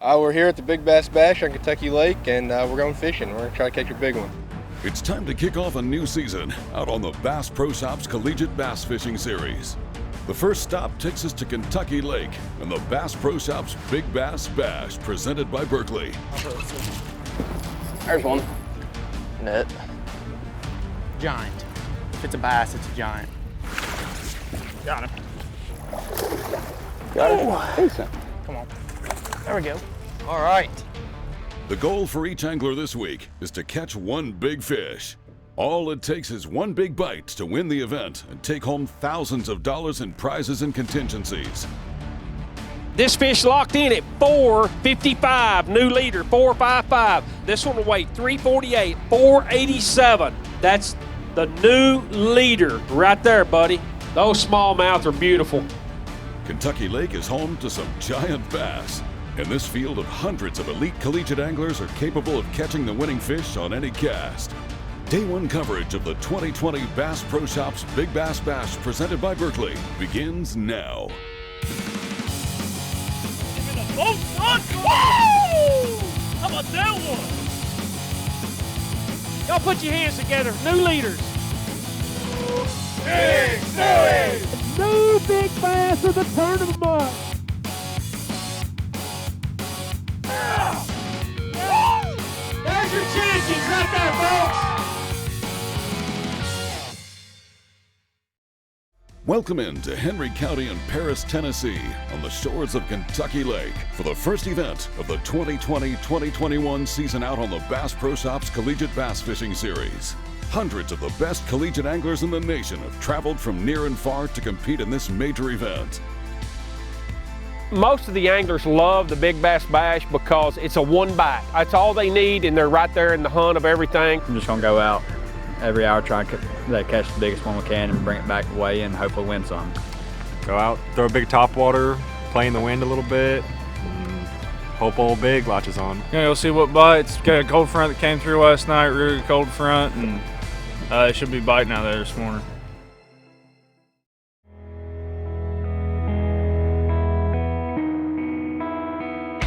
We're here at the Big Bass Bash on Kentucky Lake, and we're going fishing. We're going to try to catch a big one. It's time to kick off a new season out on the Bass Pro Shops Collegiate Bass Fishing Series. The first stop takes us to Kentucky Lake and the Bass Pro Shops Big Bass Bash, presented by Berkley. There's one. Net. Giant. If it's a bass, it's a giant. Got him. Got it. Decent. Come on. There we go. All right. The goal for each angler this week is to catch one big fish. All it takes is one big bite to win the event and take home thousands of dollars in prizes and contingencies. This fish locked in at 455, new leader, 455. This one will weigh 348, 487. That's the new leader right there, buddy. Those smallmouth are beautiful. Kentucky Lake is home to some giant bass. In this field of hundreds of elite collegiate anglers are capable of catching the winning fish on any cast. Day one coverage of the 2020 Bass Pro Shops Big Bass Bash, presented by Berkley, begins now. Oh, woo! How about that one? Y'all put your hands together, new leaders. Big Suey! New big bass of the tournament. There's your champions right there, folks! Welcome in to Henry County in Paris, Tennessee, on the shores of Kentucky Lake for the first event of the 2020-2021 season out on the Bass Pro Shops Collegiate Bass Fishing Series. Hundreds of the best collegiate anglers in the nation have traveled from near and far to compete in this major event. Most of the anglers love the Big Bass Bash because it's a one bite. That's all they need, and they're right there in the hunt of everything. I'm just gonna go out every hour, try to catch the biggest one we can and bring it back away and hopefully win some. Go out, throw a big topwater, play in the wind a little bit, and hope old big latches on. Gonna go see what bites. Got a cold front that came through last night, really cold front, and it should be biting out there this morning.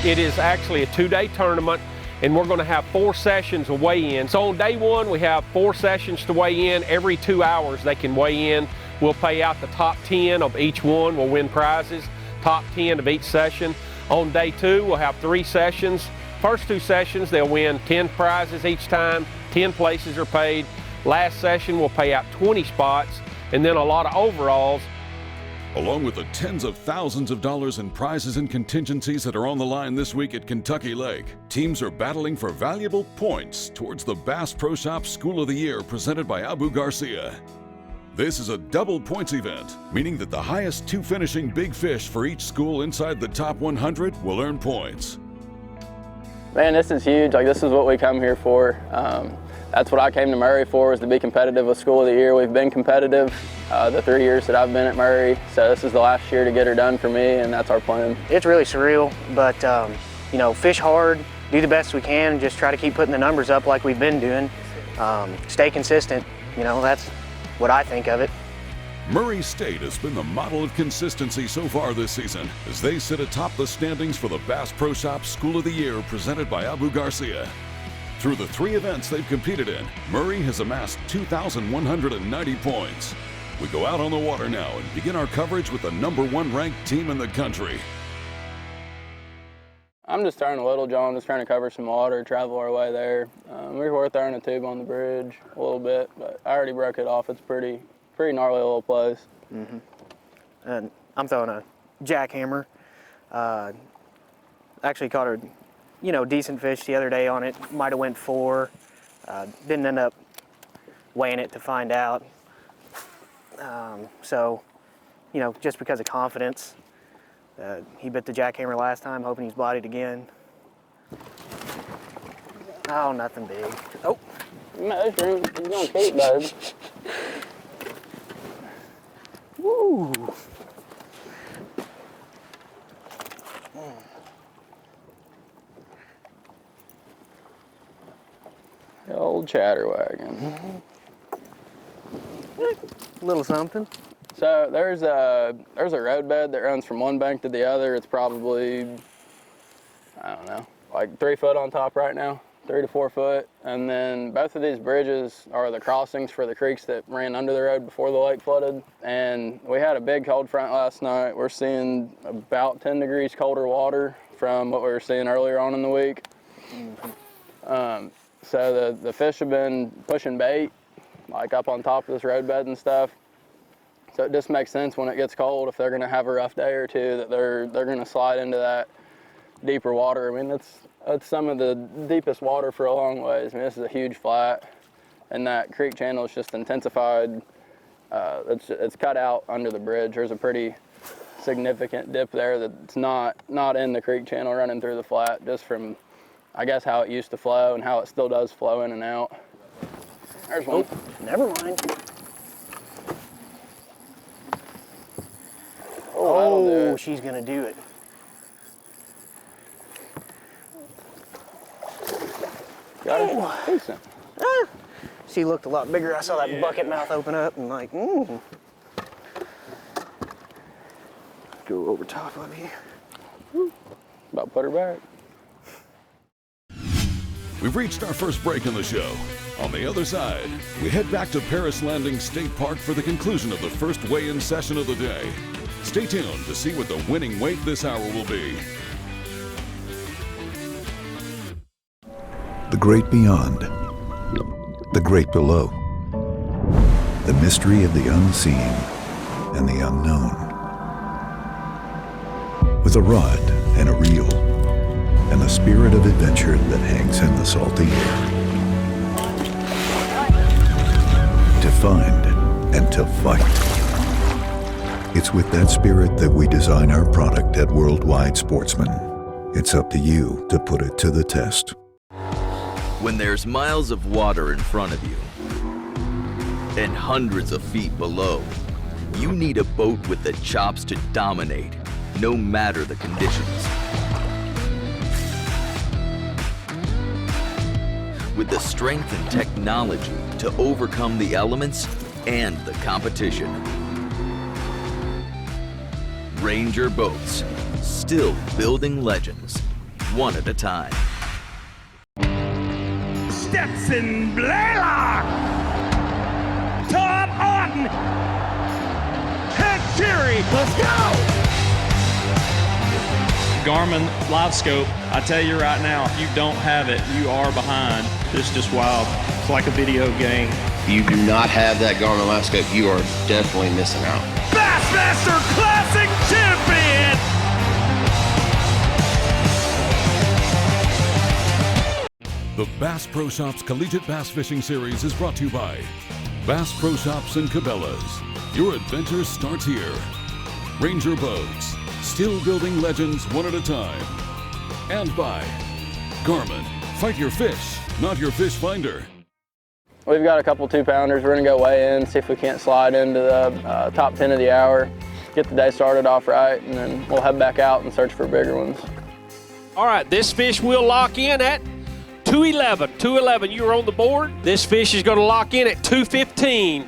It is actually a two-day tournament, and we're going to have 4 sessions of weigh-in. So on day one, we have 4 sessions to weigh in. Every 2 hours they can weigh in. We'll pay out the top 10 of each one. We'll win prizes, top 10 of each session. On day 2, we'll have 3 sessions. First 2 sessions, they'll win 10 prizes each time. 10 places are paid. Last session, we'll pay out 20 spots, and then a lot of overalls. Along with the tens of thousands of dollars in prizes and contingencies that are on the line this week at Kentucky Lake, teams are battling for valuable points towards the Bass Pro Shops School of the Year, presented by Abu Garcia. This is a double points event, meaning that the highest 2 finishing big fish for each school inside the top 100 will earn points. Man, this is huge. Like, this is what we come here for. That's what I came to Murray for, was to be competitive with School of the Year. We've been competitive the 3 years that I've been at Murray, so this is the last year to get her done for me, and that's our plan. It's really surreal, but you know, fish hard, do the best we can, and just try to keep putting the numbers up like we've been doing. Stay consistent, you know, that's what I think of it. Murray State has been the model of consistency so far this season, as they sit atop the standings for the Bass Pro Shops School of the Year, presented by Abu Garcia. Through the 3 events they've competed in, Murray has amassed 2,190 points. We go out on the water now and begin our coverage with the #1 ranked team in the country. I'm just throwing a little, John, just trying to cover some water, travel our way there. We were throwing a tube on the bridge a little bit, but I already broke it off. It's pretty gnarly little place. Mm-hmm. And I'm throwing a jackhammer. Actually caught a decent fish the other day on it. Might have went 4. Didn't end up weighing it to find out. So, just because of confidence. He bit the jackhammer last time, hoping he's bodied again. Oh, nothing big. Oh. Mushroom. He's gonna keep, bud. Woo. The old chatterwagon. Little something. So there's a road bed that runs from one bank to the other. It's probably I don't know, like 3 foot on top right now, 3 to 4 foot. And then both of these bridges are the crossings for the creeks that ran under the road before the lake flooded. And we had a big cold front last night. We're seeing about 10 degrees colder water from what we were seeing earlier on in the week. So the fish have been pushing bait, like up on top of this roadbed and stuff. So it just makes sense when it gets cold, if they're gonna have a rough day or two, that they're gonna slide into that deeper water. I mean, that's some of the deepest water for a long ways. I mean, this is a huge flat, and that creek channel is just intensified. It's cut out under the bridge. There's a pretty significant dip there that's not in the creek channel running through the flat, just from, I guess, how it used to flow and how it still does flow in and out. There's one. Oh, never mind. Oh, she's gonna do it. Got it. Decent. She looked a lot bigger. I saw that bucket mouth open up and like, Go over top of you. About put her back. We've reached our first break in the show. On the other side, we head back to Paris Landing State Park for the conclusion of the first weigh-in session of the day. Stay tuned to see what the winning weight this hour will be. The great beyond, the great below, the mystery of the unseen and the unknown. With a rod and a reel, and the spirit of adventure that hangs in the salty air. To find and to fight. It's with that spirit that we design our product at Worldwide Sportsman. It's up to you to put it to the test. When there's miles of water in front of you and hundreds of feet below, you need a boat with the chops to dominate, no matter the conditions. With the strength and technology to overcome the elements and the competition. Ranger Boats, still building legends, one at a time. Stetson Blaylock, Tom Otten, Ted Fury, let's go! Garmin Live Scope, I tell you right now, if you don't have it, you are behind. It's just wild. It's like a video game. If you do not have that Garmin Live Scope, you are definitely missing out. Bassmaster Classic Champion! The Bass Pro Shops Collegiate Bass Fishing Series is brought to you by Bass Pro Shops and Cabela's. Your adventure starts here. Ranger Boats, still building legends one at a time. And by Garmin, fight your fish, not your fish finder. We've got a couple 2-pounders. We're gonna go weigh in, see if we can't slide into the top 10 of the hour, get the day started off right, and then we'll head back out and search for bigger ones. All right, this fish will lock in at 211. 211, you are on the board. This fish is gonna lock in at 215.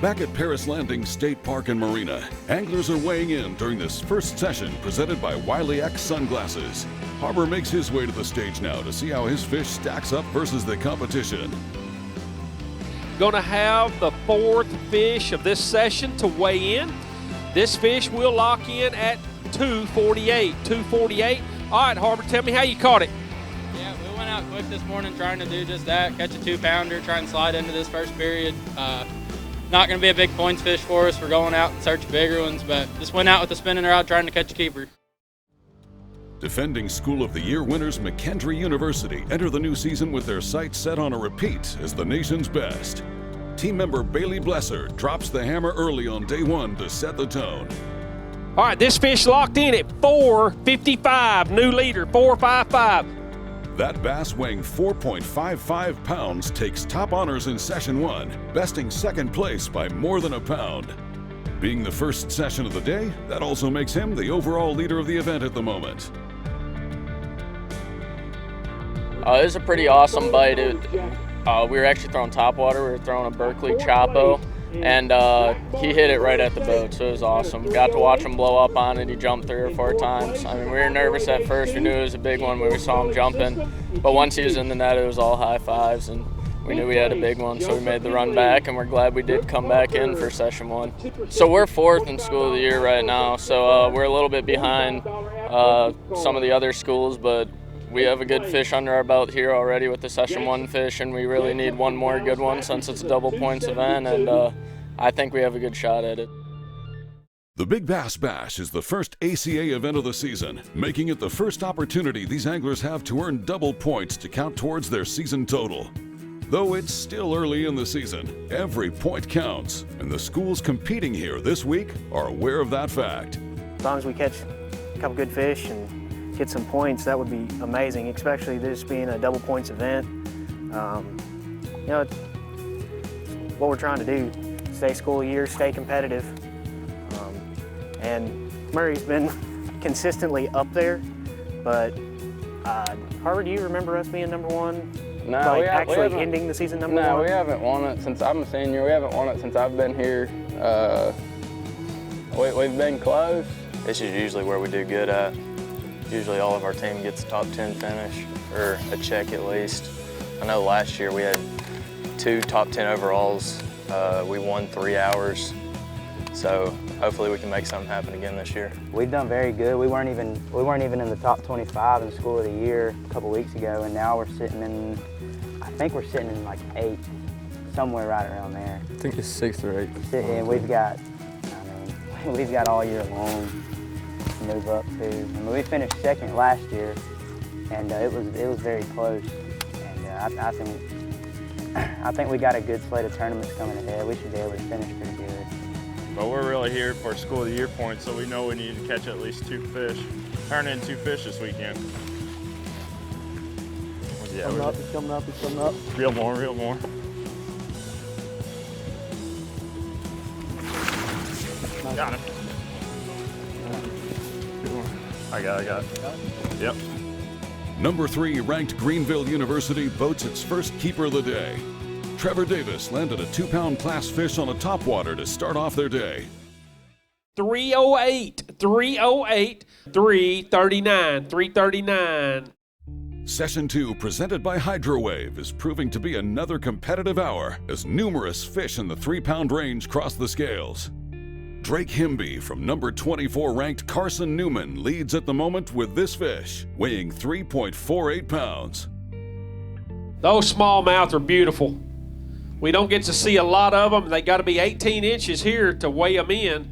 Back at Paris Landing State Park and Marina, anglers are weighing in during this first session presented by Wiley X Sunglasses. Harbor makes his way to the stage now to see how his fish stacks up versus the competition. Gonna have the 4th fish of this session to weigh in. This fish will lock in at 248. 248. All right, Harbor, tell me how you caught it. Yeah, we went out quick this morning trying to do just that, catch a 2-pounder, try and slide into this first period. Not going to be a big points fish for us. We're going out and search bigger ones, but just went out with a spinning rod trying to catch a keeper. Defending School of the Year winners McKendree University enter the new season with their sights set on a repeat as the nation's best. Team member Bailey Blesser drops the hammer early on day 1 to set the tone. All right, this fish locked in at 455, new leader, 455. That bass weighing 4.55 pounds takes top honors in session 1, besting second place by more than a pound. Being the first session of the day, that also makes him the overall leader of the event at the moment. It was a pretty awesome bite. We were actually throwing topwater. We were throwing a Berkley Chapo. and he hit it right at the boat, so it was awesome. Got to watch him blow up on it. He jumped 3 or 4 times. I mean, we were nervous at first. We knew it was a big one when we saw him jumping, but once he was in the net, it was all high fives, and we knew we had a big one, so we made the run back, and we're glad we did come back in for session 1. So we're 4th in school of the year right now, so we're a little bit behind some of the other schools, but we have a good fish under our belt here already with the session 1 fish, and we really need one more good one since it's a double points event, and I think we have a good shot at it. The Big Bass Bash is the first ACA event of the season, making it the first opportunity these anglers have to earn double points to count towards their season total. Though it's still early in the season, every point counts, and the schools competing here this week are aware of that fact. As long as we catch a couple good fish and get some points, that would be amazing, especially this being a double points event. You know, it's what we're trying to do, stay school year, stay competitive. And Murray's been consistently up there, but Harvard, do you remember us being number 1? No, like we actually ending the season number 1? No, we haven't won it since I'm a senior. We haven't won it since I've been here. We've been close. This is usually where we do good at. Usually all of our team gets a top 10 finish, or a check at least. I know last year we had 2 top 10 overalls. We won 3 hours. So hopefully we can make something happen again this year. We've done very good. We weren't even in the top 25 in school of the year a couple weeks ago, and now we're sitting in, I think we're sitting in like 8th, somewhere right around there. I think it's 6th or 8th. And we've got all year long to move up to. I mean, we finished 2nd last year, and it was very close. And I think we got a good slate of tournaments coming ahead. We should be able to finish pretty good. But we're really here for School of the Year points, so we know we need to catch at least 2 fish. Turn in 2 fish this weekend. Yeah, It's coming up. Reel more. Got him. I got it. Yep. Number 3 ranked Greenville University boats its first keeper of the day. Trevor Davis landed a 2-pound class fish on a topwater to start off their day. 308, 339. Session 2, presented by HydroWave, is proving to be another competitive hour as numerous fish in the 3-pound range cross the scales. Drake Himby from number 24 ranked Carson Newman leads at the moment with this fish, weighing 3.48 pounds. Those smallmouth are beautiful. We don't get to see a lot of them. They got to be 18 inches here to weigh them in.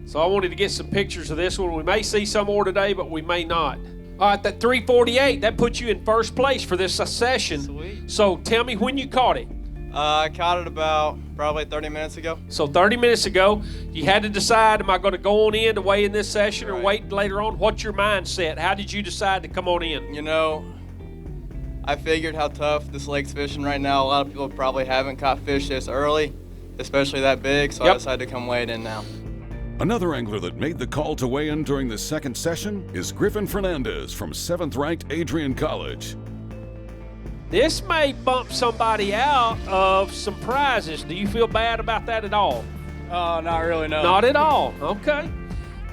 So I wanted to get some pictures of this one. We may see some more today, but we may not. All right, that 348, that puts you in first place for this session. Sweet. So tell me when you caught it. I caught it about probably 30 minutes ago. So 30 minutes ago, you had to decide, am I going to go on in to weigh in this session or wait later on? What's your mindset? How did you decide to come on in? You know, I figured how tough this lake's fishing right now. A lot of people probably haven't caught fish this early, especially that big, so I decided to come weigh it in now. Another angler that made the call to weigh in during the second session is Griffin Fernandez from 7th-ranked Adrian College. This may bump somebody out of some prizes. Do you feel bad about that at all? Not really, no. Not at all, okay.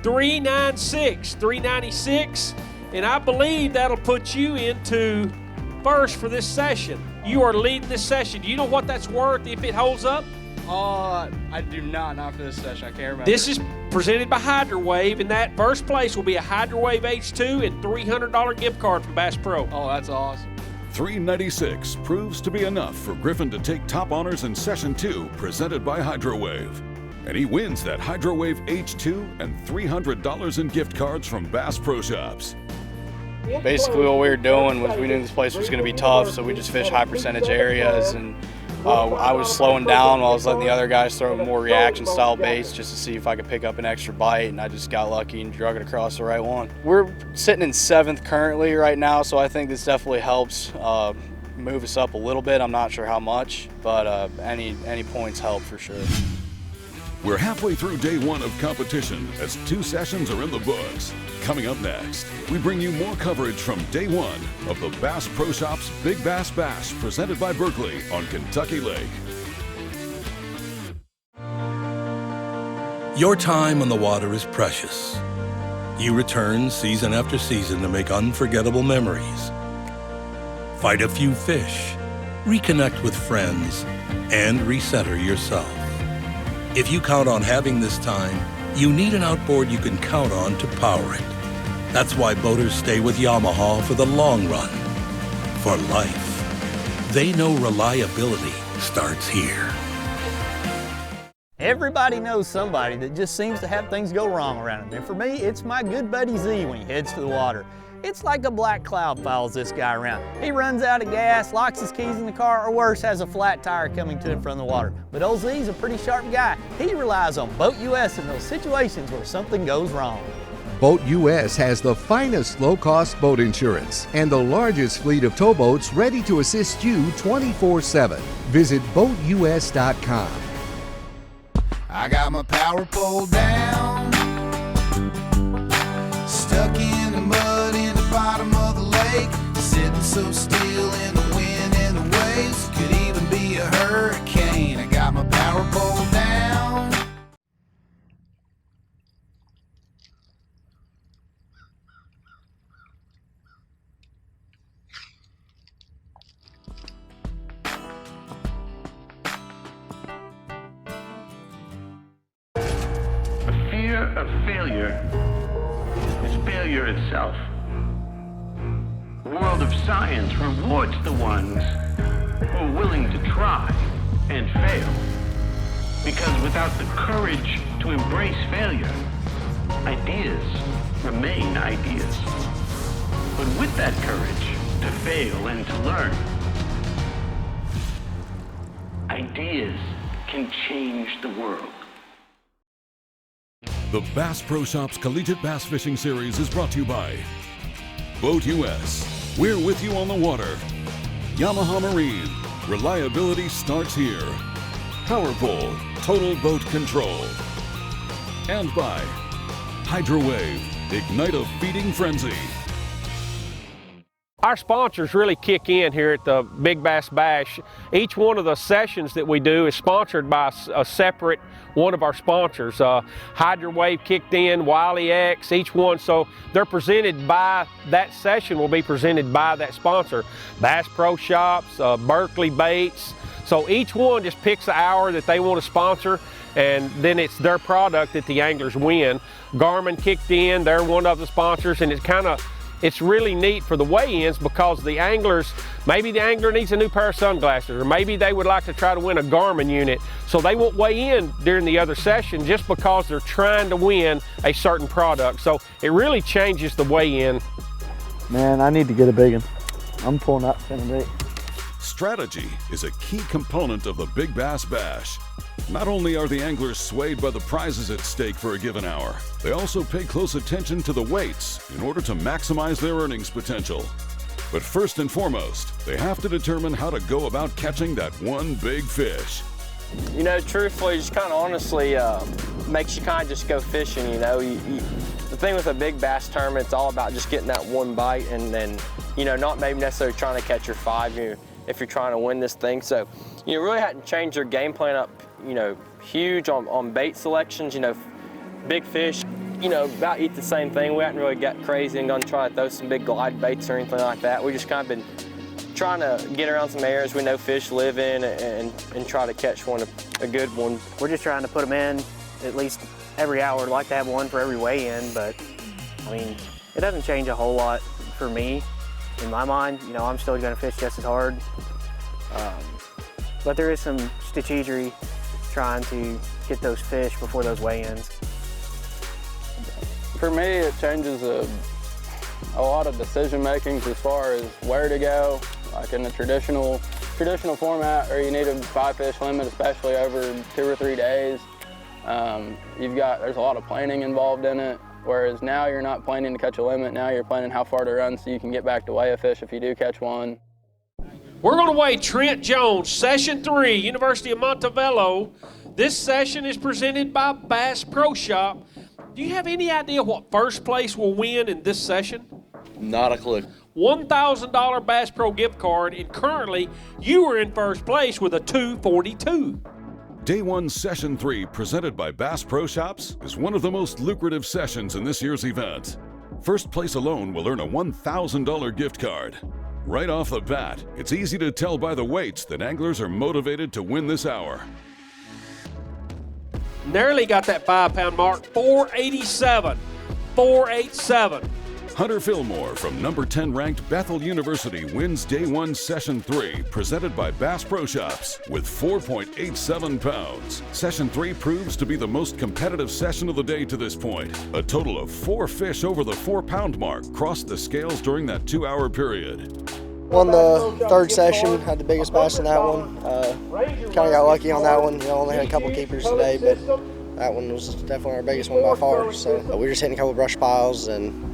396, and I believe that'll put you into first for this session. You are leading this session. Do you know what that's worth if it holds up? I do not for this session. I can't remember. This is presented by HydroWave, and that first place will be a HydroWave H2 and $300 gift card from Bass Pro. Oh, that's awesome. 396 proves to be enough for Griffin to take top honors in Session 2, presented by HydroWave. And he wins that HydroWave H2 and $300 in gift cards from Bass Pro Shops. Basically what we were doing was we knew this place was going to be tough, so we just fished high percentage areas, and I was slowing down while I was letting the other guys throw more reaction style baits just to see if I could pick up an extra bite, and I just got lucky and drug it across the right one. We're sitting in 7th currently right now, so I think this definitely helps move us up a little bit. I'm not sure how much, but any points help for sure. We're halfway through day 1 of competition as 2 sessions are in the books. Coming up next, we bring you more coverage from day 1 of the Bass Pro Shops Big Bass Bash presented by Berkley on Kentucky Lake. Your time on the water is precious. You return season after season to make unforgettable memories. Fight a few fish, reconnect with friends, and recenter yourself. If you count on having this time, you need an outboard you can count on to power it. That's why boaters stay with Yamaha for the long run, for life. They know reliability starts here. Everybody knows somebody that just seems to have things go wrong around them. And for me, it's my good buddy Z when he heads to the water. It's like a black cloud follows this guy around. He runs out of gas, locks his keys in the car, or worse, has a flat tire coming to him from the water. But old Z's a pretty sharp guy. He relies on Boat US in those situations where something goes wrong. Boat US has the finest low-cost boat insurance and the largest fleet of towboats ready to assist you 24/7. Visit BoatUS.com. I got my power pole down, stuck in the mud in the bottom of the lake, sitting so still in the wind and the waves, could even be a hurricane. I got my power pole down. Fear of failure is failure itself. The world of science rewards the ones who are willing to try and fail. Because without the courage to embrace failure, ideas remain ideas. But with that courage to fail and to learn, ideas can change the world. The Bass Pro Shops Collegiate Bass Fishing Series is brought to you by Boat US. We're with you on the water. Yamaha Marine. Reliability starts here. PowerPole. Total boat control. And by HydroWave. Ignite a feeding frenzy. Our sponsors really kick in here at the Big Bass Bash. Each one of the sessions that we do is sponsored by a separate one of our sponsors. HydroWave kicked in, Wiley X, each one. So they're presented by, that session will be presented by that sponsor. Bass Pro Shops, Berkley Baits. So each one just picks the hour that they want to sponsor, and then it's their product that the anglers win. Garmin kicked in, they're one of the sponsors, and it's really neat for the weigh-ins because the anglers, maybe the angler needs a new pair of sunglasses, or maybe they would like to try to win a Garmin unit. So they won't weigh in during the other session just because they're trying to win a certain product. So it really changes the weigh-in. Man, I need to get a big one. I'm pulling out spinnerbait. Strategy is a key component of the Big Bass Bash. Not only are the anglers swayed by the prizes at stake for a given hour, they also pay close attention to the weights in order to maximize their earnings potential. But first and foremost, they have to determine how to go about catching that one big fish. You know, truthfully, just kind of honestly makes you kind of just go fishing, you know. The thing with a big bass tournament, it's all about just getting that one bite and then, you know, not maybe necessarily trying to catch your five if you're trying to win this thing. So, you really had to change your game plan up, you know, huge on bait selections. You know, big fish, you know, about eat the same thing. We hadn't really got crazy and gonna try to throw some big glide baits or anything like that. We just kind of been trying to get around some areas we know fish live in and try to catch a good one. We're just trying to put them in at least every hour. I'd like to have one for every weigh-in, but I mean, it doesn't change a whole lot for me. In my mind, you know, I'm still gonna fish just as hard. But there is some strategy trying to get those fish before those weigh-ins. For me, it changes a lot of decision makings as far as where to go. Like in the traditional format, or you need a 5-fish limit, especially over 2 or 3 days. There's a lot of planning involved in it. Whereas now you're not planning to catch a limit, now you're planning how far to run so you can get back to weigh a fish if you do catch one. We're going to weigh Trent Jones, Session 3, University of Montevallo. This session is presented by Bass Pro Shop. Do you have any idea what first place will win in this session? Not a clue. $1,000 Bass Pro gift card, and currently you are in first place with a $242. Day 1 Session 3, presented by Bass Pro Shops, is one of the most lucrative sessions in this year's event. First place alone will earn a $1,000 gift card. Right off the bat, it's easy to tell by the weights that anglers are motivated to win this hour. Nearly got that 5-pound mark, 487, 487. Hunter Fillmore from number 10 ranked Bethel University wins Day 1 Session 3, presented by Bass Pro Shops, with 4.87 pounds. Session 3 proves to be the most competitive session of the day to this point. A total of 4 fish over the 4-pound mark crossed the scales during that 2-hour period. Won the third session, had the biggest bass in that one. Kind of got lucky on that one. Only had a couple keepers today, but that one was definitely our biggest one by far. So we were just hitting a couple brush piles and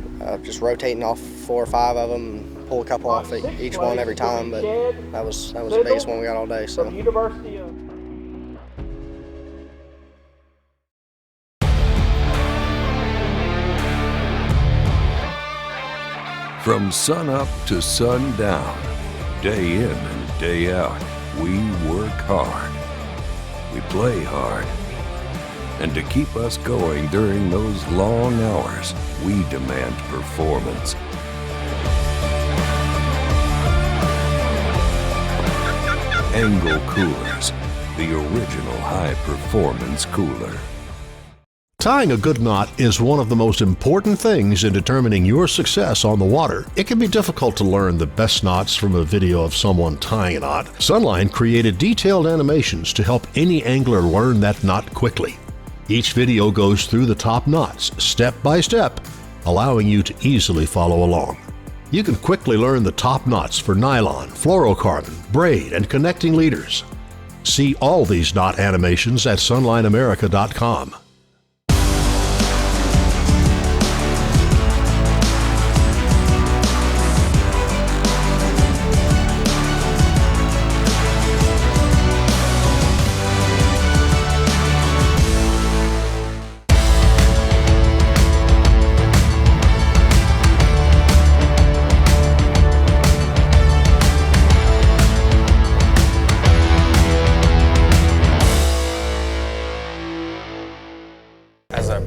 just rotating off 4 or 5 of them, and pull a couple off each one every time. But that was the biggest one we got all day. So. From sun up to sundown, day in and day out, we work hard. We play hard. And to keep us going during those long hours, we demand performance. Angle Coolers, the original high-performance cooler. Tying a good knot is one of the most important things in determining your success on the water. It can be difficult to learn the best knots from a video of someone tying a knot. Sunline created detailed animations to help any angler learn that knot quickly. Each video goes through the top knots, step by step, allowing you to easily follow along. You can quickly learn the top knots for nylon, fluorocarbon, braid, and connecting leaders. See all these knot animations at sunlineamerica.com.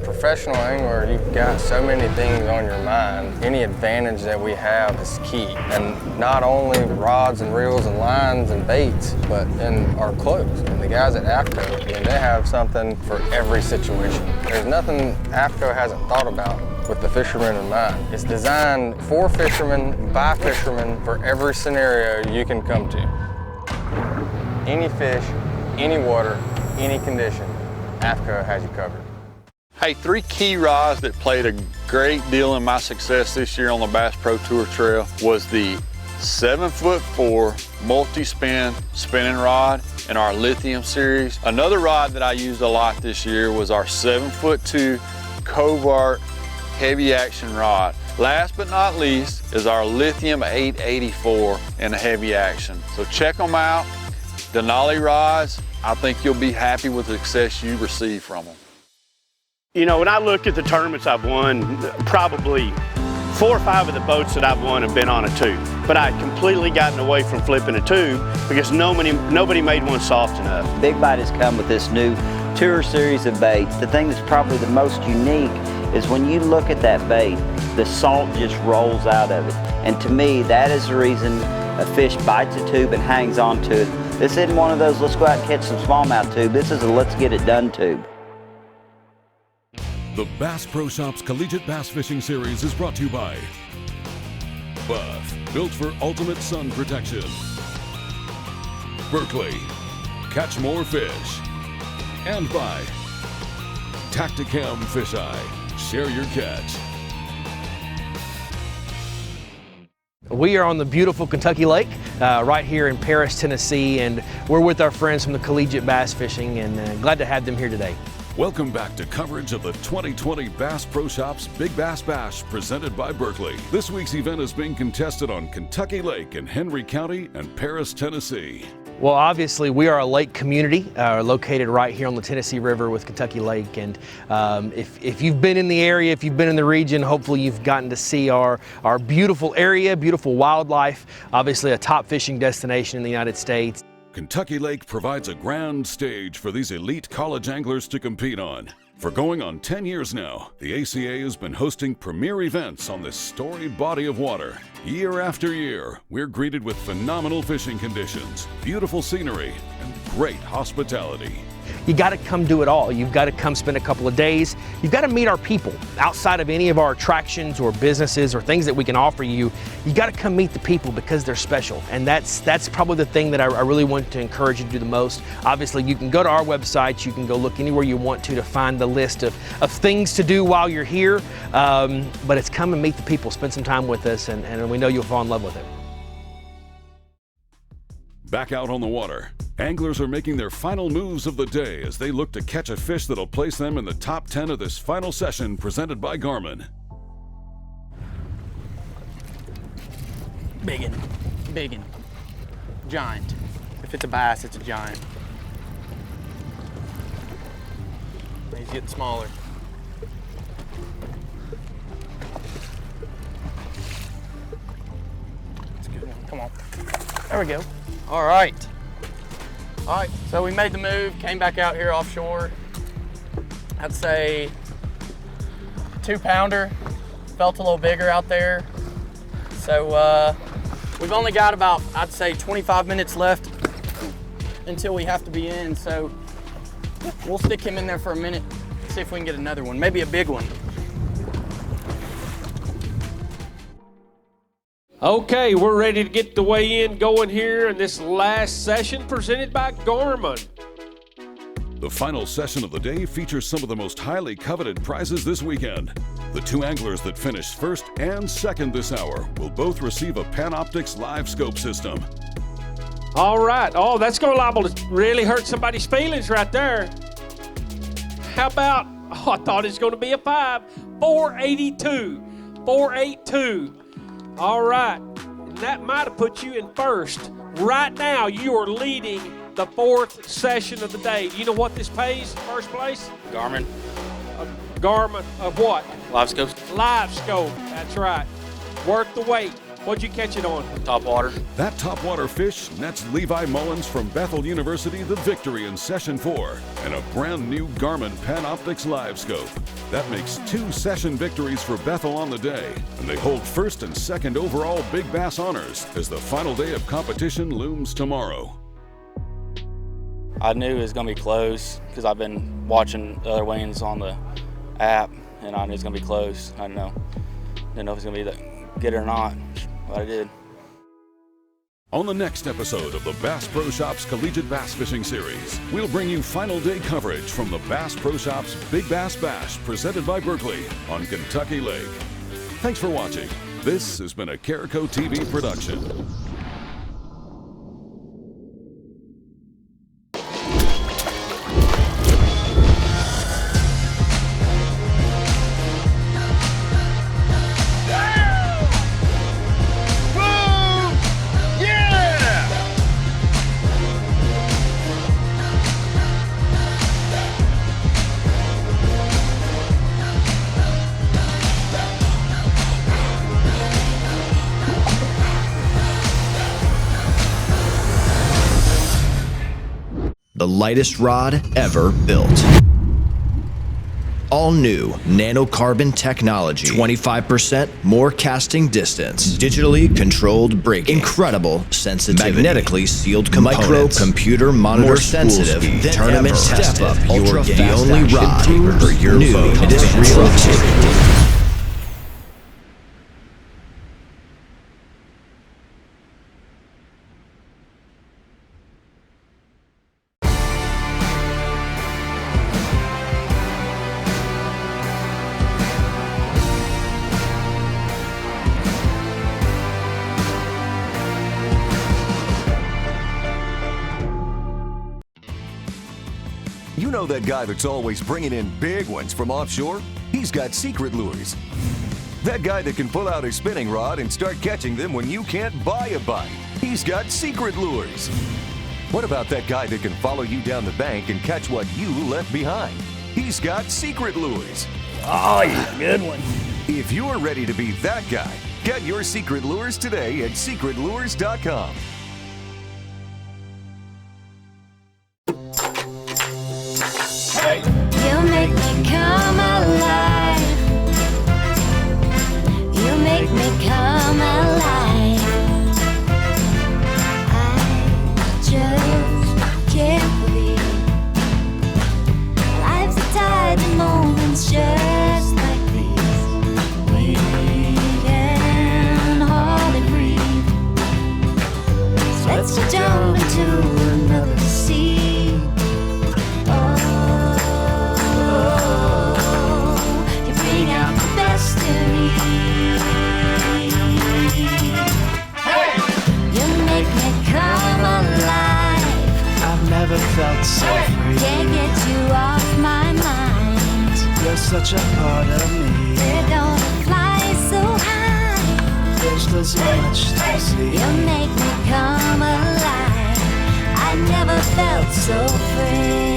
Professional angler, you've got so many things on your mind. Any advantage that we have is key. And not only rods and reels and lines and baits, but in our clothes. And the guys at AFCO, they have something for every situation. There's nothing AFCO hasn't thought about with the fishermen in mind. It's designed for fishermen, by fishermen, for every scenario you can come to. Any fish, any water, any condition, AFCO has you covered. Hey, 3 key rods that played a great deal in my success this year on the Bass Pro Tour Trail was the 7'4" multi-spin spinning rod in our lithium series. Another rod that I used a lot this year was our 7'2" Covart heavy action rod. Last but not least is our lithium 884 in a heavy action. So check them out. Denali rods, I think you'll be happy with the success you receive from them. You know, when I look at the tournaments I've won, probably 4 or 5 of the boats that I've won have been on a tube. But I'd completely gotten away from flipping a tube because nobody made one soft enough. Big Bite has come with this new tour series of baits. The thing that's probably the most unique is when you look at that bait, the salt just rolls out of it. And to me, that is the reason a fish bites a tube and hangs on to it. This isn't one of those let's go out and catch some smallmouth tube. This is a let's get it done tube. The Bass Pro Shops Collegiate Bass Fishing Series is brought to you by Buff, built for ultimate sun protection. Berkley, catch more fish. And by Tacticam Fisheye, share your catch. We are on the beautiful Kentucky Lake right here in Paris, Tennessee, and we're with our friends from the Collegiate Bass Fishing, and glad to have them here today. Welcome back to coverage of the 2020 Bass Pro Shops Big Bass Bash presented by Berkley. This week's event is being contested on Kentucky Lake in Henry County and Paris, Tennessee. Well, obviously, we are a lake community located right here on the Tennessee River with Kentucky Lake. And if you've been in the area, if you've been in the region, hopefully you've gotten to see our beautiful area, beautiful wildlife, obviously a top fishing destination in the United States. Kentucky Lake provides a grand stage for these elite college anglers to compete on. For going on 10 years now, the ACA has been hosting premier events on this storied body of water. Year after year, we're greeted with phenomenal fishing conditions, beautiful scenery, and great hospitality. You got to come do it all. You've got to come spend a couple of days. You've got to meet our people outside of any of our attractions or businesses or things that we can offer you. You got to come meet the people because they're special. And that's probably the thing that I really want to encourage you to do the most. Obviously, you can go to our website. You can go look anywhere you want to find the list of things to do while you're here. But it's come and meet the people, spend some time with us, and we know you'll fall in love with it. Back out on the water, anglers are making their final moves of the day as they look to catch a fish that'll place them in the top 10 of this final session presented by Garmin. Biggin, giant. If it's a bass, it's a giant. He's getting smaller. That's a good one. Come on. There we go. All right, so we made the move, came back out here offshore. I'd say 2-pounder, felt a little bigger out there. So we've only got about, I'd say 25 minutes left until we have to be in. So we'll stick him in there for a minute, see if we can get another one, maybe a big one. Okay, we're ready to get the weigh-in going here in this last session presented by Garmin. The final session of the day features some of the most highly coveted prizes this weekend. The two anglers that finish first and second this hour will both receive a Panoptix live scope system. All right. Oh, that's going to liable to really hurt somebody's feelings right there. How about, I thought it was going to be a 5. 482. 482. All right, and that might have put you in first. Right now, you are leading the 4th session of the day. You know what this pays in first place? Garmin. Garmin of what? Live scope. Live scope, that's right. Worth the wait. What'd you catch it on? Top water. That topwater fish nets Levi Mullins from Bethel University the victory in session 4 and a brand new Garmin Panoptix live scope. That makes 2 session victories for Bethel on the day, and they hold first and second overall Big Bass honors as the final day of competition looms tomorrow. I knew it was going to be close because I've been watching the other weigh-ins on the app, and I knew it was going to be close. I didn't know if it was going to be that good or not, but I did. On the next episode of the Bass Pro Shops Collegiate Bass Fishing Series, we'll bring you final day coverage from the Bass Pro Shops Big Bass Bash presented by Berkley on Kentucky Lake. Thanks for watching. This has been a Carico TV production. The lightest rod ever built. All new nanocarbon technology, 25% more casting distance, digitally controlled braking, incredible sensitivity, magnetically sealed components, micro-computer monitor, more sensitive, tournament tested, step up your game. The only rod for your new boat. It is real too. You know that guy that's always bringing in big ones from offshore? He's got secret lures. That guy that can pull out his spinning rod and start catching them when you can't buy a bite. He's got secret lures. What about that guy that can follow you down the bank and catch what you left behind? He's got secret lures. Oh, yeah, good one. If you're ready to be that guy, get your secret lures today at secretlures.com. such a part of me. They don't fly so high. There's still so much to see. You make me come alive. I never felt so free.